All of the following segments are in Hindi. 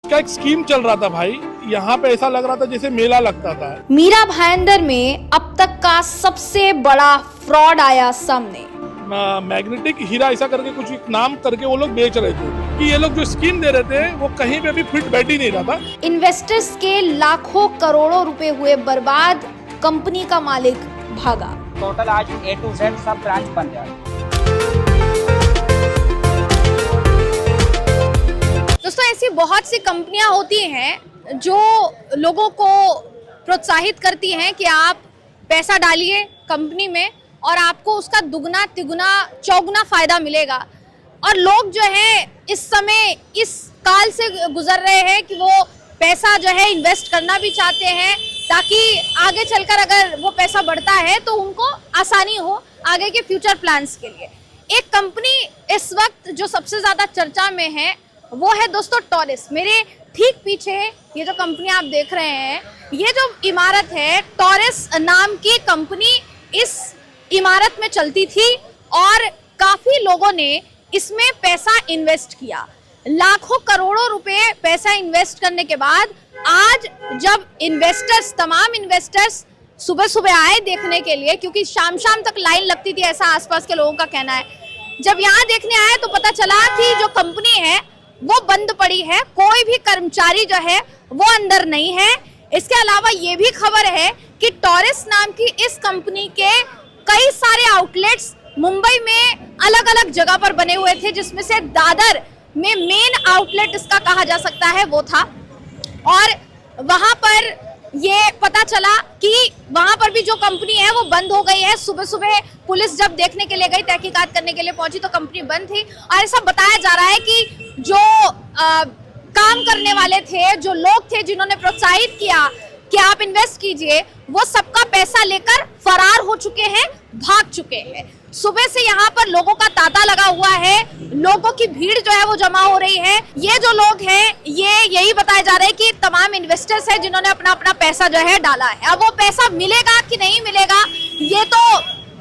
का एक स्कीम चल रहा था भाई, यहाँ पे ऐसा लग रहा था जैसे मेला लगता था। मीरा भाईंदर में अब तक का सबसे बड़ा फ्रॉड आया सामने। मैग्नेटिक हीरा ऐसा करके कुछ एक नाम करके वो लोग बेच रहे थे कि ये लोग जो स्कीम दे रहे थे वो कहीं पे भी फिट बैठ ही नहीं रहा था। इन्वेस्टर्स के लाखों करोड़ों रुपए हुए बर्बाद, कंपनी का मालिक भागा। टोटल आज A to Z सब ब्रांच बन गया। दोस्तों, ऐसी बहुत सी कंपनियां होती हैं जो लोगों को प्रोत्साहित करती हैं कि आप पैसा डालिए कंपनी में और आपको उसका दुगना तिगुना चौगुना फायदा मिलेगा। और लोग जो है इस समय इस काल से गुजर रहे हैं कि वो पैसा जो है इन्वेस्ट करना भी चाहते हैं ताकि आगे चलकर अगर वो पैसा बढ़ता है तो उनको आसानी हो आगे के फ्यूचर प्लान्स के लिए। एक कंपनी इस वक्त जो सबसे ज़्यादा चर्चा में है वो है दोस्तों टॉरस। मेरे ठीक पीछे ये जो कंपनी आप देख रहे हैं, ये जो इमारत है टॉरस नाम की कंपनी इस इमारत में चलती थी और काफी लोगों ने इसमें पैसा इन्वेस्ट किया। लाखों करोड़ों रुपए पैसा इन्वेस्ट करने के बाद आज जब तमाम इन्वेस्टर्स सुबह सुबह आए देखने के लिए, क्योंकि शाम शाम तक लाइन लगती थी ऐसा आसपास के लोगों का कहना है, जब यहाँ देखने आए तो पता चला कि जो कंपनी है वो बंद पड़ी है, कोई भी कर्मचारी जो है वो अंदर नहीं है। इसके अलावा ये भी खबर है कि टॉरस नाम की इस कंपनी के कई सारे आउटलेट्स मुंबई में अलग अलग जगह पर बने हुए थे, जिसमें से दादर में मेन आउटलेट इसका कहा जा सकता है वो था। और वहां पर ये पता चला कि वहां पर भी जो कंपनी है वो बंद हो गई है। सुबह सुबह पुलिस जब देखने के लिए गई, तहकीकात करने के लिए पहुंची तो कंपनी बंद थी। और ऐसा बताया जा रहा है कि जो काम करने वाले थे, जो लोग थे जिन्होंने प्रोत्साहित किया कि आप इन्वेस्ट कीजिए, वो सबका पैसा लेकर फरार हो चुके हैं, भाग चुके हैं। सुबह से यहाँ पर लोगों का तांता लगा हुआ है, लोगों की भीड़ जो है वो जमा हो रही है। ये जो लोग हैं ये यही बताया जा रहा है कि तमाम इन्वेस्टर्स हैं जिन्होंने अपना अपना पैसा जो है डाला है। अब वो पैसा मिलेगा कि नहीं मिलेगा ये तो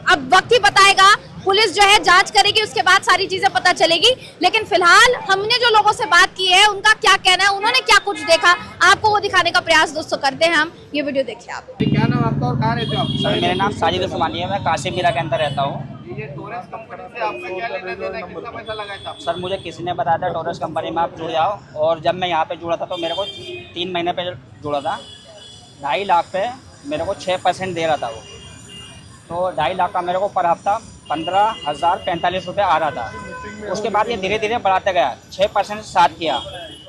अब वक्त ही बताएगा। पुलिस जो है जांच करेगी, उसके बाद सारी चीजें पता चलेगी। लेकिन फिलहाल हमने जो लोगों से बात की है उनका क्या कहना है, उन्होंने क्या कुछ देखा, आपको वो दिखाने का प्रयास दोस्तों करते हैं हम। ये वीडियो देखिए आप। क्या नाम आपका और कहाँ रहते हो आप? सर मेरा नाम साजिद उस्मानी है, मैं कासिम मीरा के अंदर रहता हूँ। ये टोरस कंपनी से आपका क्या लेना देना है? कितना पैसा लगाया था? सर मुझे किसी ने बताया था टोरस कंपनी में आप जुड़ जाओ, और जब मैं यहाँ पे जुड़ा था तो मेरे को 3 महीने पे जुड़ा था। 2.5 लाख पे मेरे को 6% दे रहा था वो, तो 2.5 लाख का मेरे को पर हफ्ता 15,045 रुपये आ रहा था। उसके बाद ये धीरे धीरे बढ़ाते गया, 6% 7 किया,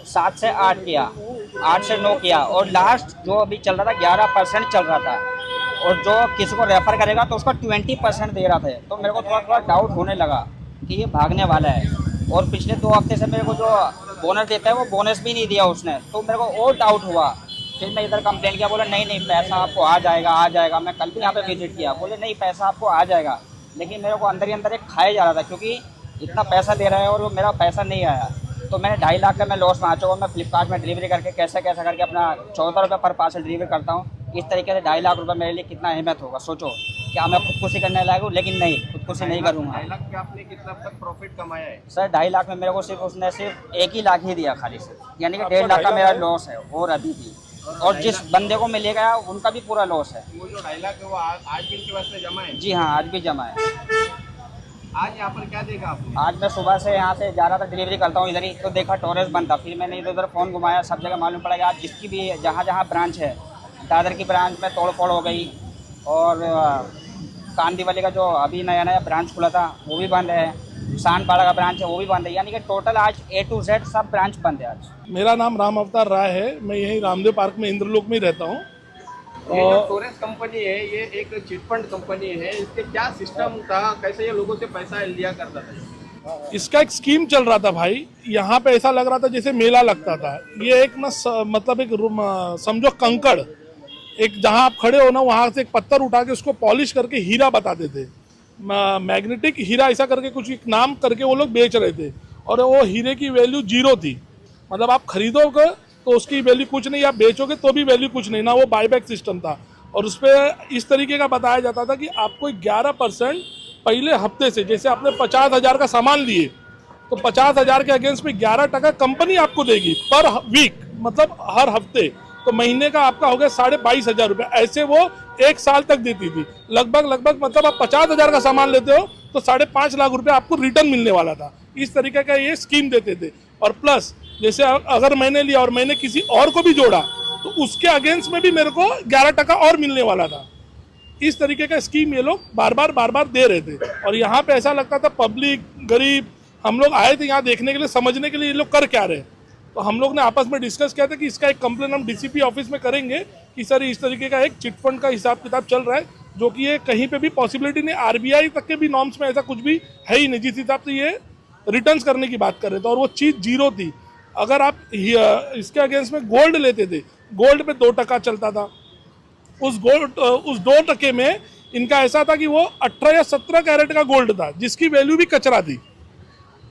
7 से 8 किया, 8 से 9 किया, और लास्ट जो अभी चल रहा था 11% चल रहा था। और जो किसी को रेफर करेगा तो उसका 20% दे रहा था। तो मेरे को थोड़ा डाउट होने लगा कि ये भागने वाला है। और पिछले 2 हफ्ते से मेरे को जो बोनस देता है वो बोनस भी नहीं दिया उसने, तो मेरे को और डाउट हुआ। फिर मैं इधर कंप्लेन किया, बोला नहीं पैसा आपको आ जाएगा। मैं कल भी यहाँ पे विजिट किया, बोले नहीं पैसा आपको आ जाएगा। लेकिन मेरे को अंदर ही अंदर एक खाया जा रहा था, क्योंकि इतना पैसा दे रहा है और वो मेरा पैसा नहीं आया। तो मैंने 2.5 लाख का मैं लॉस में आ चुका हूँ। मैं फ्लिपकार्ट में डिलीवरी करके कैसे करके अपना 14 रुपये पर पार्सल डिलीवरी करता हूँ। इस तरीके से 2.5 लाख रुपये मेरे लिए कितना अहमियत होगा सोचो। क्या मैं खुदकुशी करने लायक हूँ? लेकिन नहीं, खुदकुशी नहीं करूँगा। 2.5 लाख का आपने कितना तक प्रॉफिट कमाया है? सर 2.5 लाख में मेरे को उसने सिर्फ 1 ही लाख ही दिया खाली से, यानी कि 1.5 लाख का मेरा लॉस है और अभी भी। और जिस बंदे को मिलेगा उनका भी पूरा लॉस है। वो जो 2.5 लाख है वो आज भी इनके वास्ते जमा है? जी हाँ, आज भी जमा है। आज यहाँ पर क्या देखा आपने? आज मैं सुबह से यहाँ से जा रहा था, डिलीवरी करता हूँ इधर ही, तो देखा टोरस बंद था। फिर मैंने इधर उधर फ़ोन घुमाया, सब जगह मालूम पड़ा कि आज जिसकी भी जहाँ ब्रांच है, दादर की ब्रांच में तोड़ फोड़ हो गई, और कांदीवली का जो अभी नया ब्रांच खुला था वो भी बंद है, शानपाड़ा का ब्रांच है वो भी बंद है। यानी कि टोटल आज A to Z सब ब्रांच बंद है आज। मेरा नाम राम अवतार राय है, मैं यहीं रामदेव पार्क में इंद्रलोक में रहता हूँ। ये जो टोरस कंपनी है ये एक चिटफंड कंपनी है, इसके क्या सिस्टम था, कैसे ये लोगों से पैसा लिया करता था? इसका एक स्कीम चल रहा था भाई, यहाँ पे ऐसा लग रहा था जैसे मेला लगता था। ये एक मतलब एक समझो कंकड़, एक जहाँ आप खड़े हो ना वहाँ से एक पत्थर उठा के उसको पॉलिश करके हीरा बताते थे। मैग्नेटिक हीरा ऐसा करके कुछ एक नाम करके वो लोग बेच रहे थे, और वो हीरे की वैल्यू 0 थी। मतलब आप खरीदोगे तो उसकी वैल्यू कुछ नहीं, आप बेचोगे तो भी वैल्यू कुछ नहीं ना। वो बायबैक सिस्टम था, और उस पर इस तरीके का बताया जाता था कि आपको 11% पहले हफ्ते से, जैसे आपने 50,000 का सामान लिए तो 50,000 के अगेंस्ट में 11% कंपनी आपको देगी पर वीक। मतलब हर हफ्ते, तो महीने का आपका हो गया 22,500 रुपये। ऐसे वो 1 साल तक देती थी। लगभग मतलब आप 50,000 का सामान लेते हो तो 5.5 लाख रुपए आपको रिटर्न मिलने वाला था। इस तरीके का ये स्कीम देते थे। और प्लस जैसे अगर मैंने लिया और मैंने किसी और को भी जोड़ा तो उसके अगेंस्ट में भी मेरे को 11% और मिलने वाला था। इस तरीके का स्कीम ये लोग बार बार दे रहे थे। और यहाँ पे ऐसा लगता था पब्लिक, गरीब, हम लोग आए थे यहाँ देखने के लिए, समझने के लिए ये लोग कर क्या रहे। तो हम लोग ने आपस में डिस्कस किया था कि इसका एक कंप्लेन हम डीसीपी ऑफिस में करेंगे कि सर इस तरीके का एक चिटफंड का हिसाब किताब चल रहा है, जो कि ये कहीं पे भी पॉसिबिलिटी नहीं, आरबीआई तक के भी नॉर्म्स में ऐसा कुछ भी है ही नहीं जिस हिसाब से ये रिटर्न्स करने की बात कर रहे थे। और वो चीज़ जीरो थी। अगर आप इसके अगेंस्ट में गोल्ड लेते थे, गोल्ड पे 2% चलता था। उस 2% में इनका ऐसा था कि वो 18 या 17 कैरेट का गोल्ड था, जिसकी वैल्यू भी कचरा थी।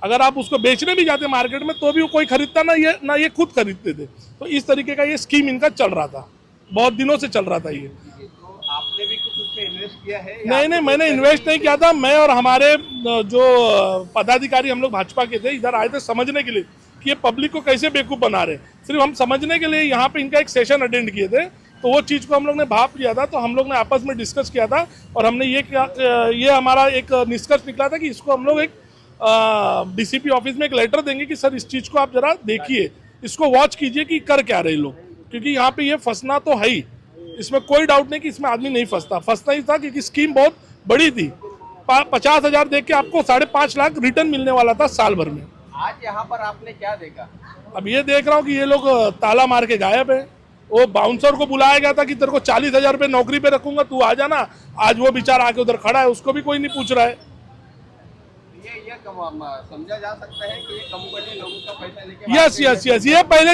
अगर आप उसको बेचने भी जाते मार्केट में तो भी वो कोई खरीदता ना ये खुद खरीदते थे। तो इस तरीके का ये स्कीम इनका चल रहा था, बहुत दिनों से चल रहा था ये। तो आपने भी कुछ उसमें इन्वेस्ट किया है? नहीं, मैंने इन्वेस्ट नहीं किया था। मैं और हमारे जो पदाधिकारी हम लोग भाजपा के थे, इधर आए थे समझने के लिए कि ये पब्लिक को कैसे बेवकूफ़ बना रहे। सिर्फ हम समझने के लिए यहाँ पे इनका एक सेशन अटेंड किए थे, तो वो चीज़ को हम लोग ने भाप लिया था। तो हम लोग ने आपस में डिस्कस किया था और हमने ये हमारा एक निष्कर्ष निकला था कि इसको हम लोग एक डीसीपी ऑफिस में एक लेटर देंगे कि सर इस चीज़ को आप जरा देखिए, इसको वॉच कीजिए कि कर क्या रहे लोग, क्योंकि यहाँ पे ये फंसना तो है ही, इसमें कोई डाउट नहीं कि इसमें आदमी नहीं फंसता ही था, क्योंकि स्कीम बहुत बड़ी थी। 50,000 दे के आपको 5.5 लाख रिटर्न मिलने वाला था साल भर में। आज यहाँ पर आपने क्या देखा? अब ये देख रहा हूँ कि ये लोग ताला मार के गायब है। वो बाउंसर को बुलाया गया था कि तेरे को 40,000 रुपये नौकरी पे रखूंगा, तू आ जाना। आज वो बेचारा आके उधर खड़ा है, उसको भी कोई नहीं पूछ रहा है। ये समझा जा सकता है कि ये कंपनी लोगों का पैसा लेके यस, ये पहले